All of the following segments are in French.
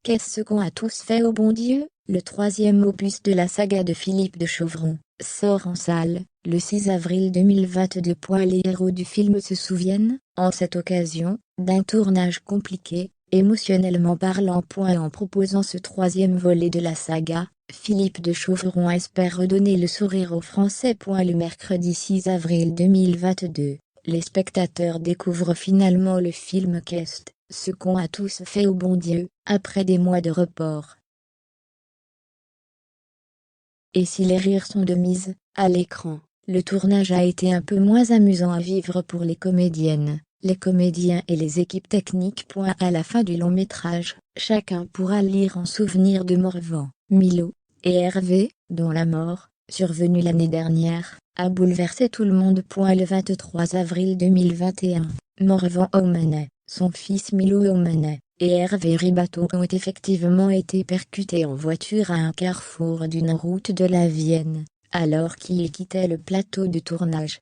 Qu'est-ce qu'on a tous fait au bon Dieu? Le troisième opus de la saga de Philippe de Chauvron sort en salle le 6 avril 2022. Les héros du film se souviennent, en cette occasion, d'un tournage compliqué, émotionnellement parlant. En proposant ce troisième volet de la saga, Philippe de Chauvron espère redonner le sourire aux Français. Le mercredi 6 avril 2022, les spectateurs découvrent finalement le film Qu'est-ce qu'on a tous fait au bon Dieu, après des mois de report. Et si les rires sont de mise, à l'écran, le tournage a été un peu moins amusant à vivre pour les comédiennes, les comédiens et les équipes techniques. À la fin du long métrage, chacun pourra lire en souvenir de Morvan, Milo et Hervé, dont la mort, survenue l'année dernière, a bouleversé tout le monde. Le 23 avril 2021, Morvan Aumanet, son fils Milo Aumanet et Hervé Ribateau ont effectivement été percutés en voiture à un carrefour d'une route de la Vienne, alors qu'ils quittaient le plateau de tournage.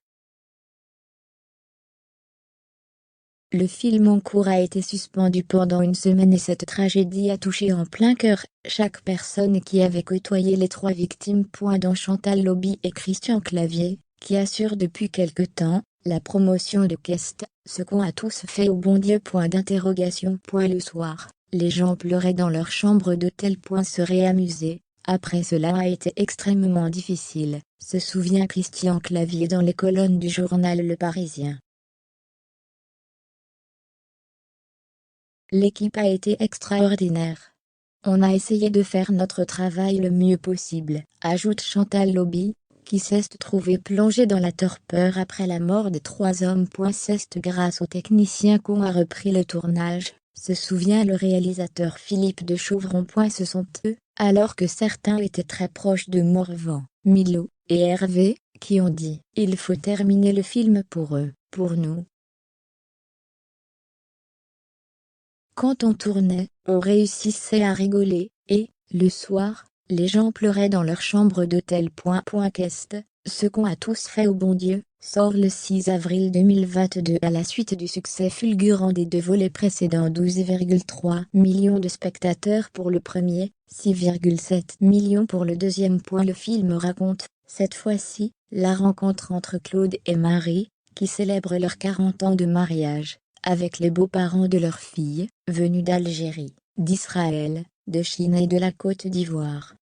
Le film en cours a été suspendu pendant une semaine et cette tragédie a touché en plein cœur chaque personne qui avait côtoyé les trois victimes. Dont Chantal Lobby et Christian Clavier, qui assurent depuis quelque temps la promotion de Qu'est-ce qu'on a tous fait au bon Dieu. Le soir, les gens pleuraient dans leur chambre d'hôtel. Se réamuser, après cela a été extrêmement difficile, se souvient Christian Clavier dans les colonnes du journal Le Parisien. L'équipe a été extraordinaire. On a essayé de faire notre travail le mieux possible, ajoute Chantal Lobby, qui s'est trouvée plongée dans la torpeur après la mort des trois hommes. C'est grâce aux techniciens qu'on a repris le tournage, se souvient le réalisateur Philippe de Chauvron. Ce sont eux, alors que certains étaient très proches de Morvan, Milo et Hervé, qui ont dit « Il faut terminer le film pour eux, pour nous ». Quand on tournait, on réussissait à rigoler, et, le soir, les gens pleuraient dans leur chambre d'hôtel. Qu'est-ce qu'on a tous fait au bon Dieu, sort le 6 avril 2022 à la suite du succès fulgurant des deux volets précédents. 12,3 millions de spectateurs pour le premier, 6,7 millions pour le deuxième. Le film raconte, cette fois-ci, la rencontre entre Claude et Marie, qui célèbrent leurs 40 ans de mariage, avec les beaux-parents de leur fille, venus d'Algérie, d'Israël, de Chine et de la Côte d'Ivoire.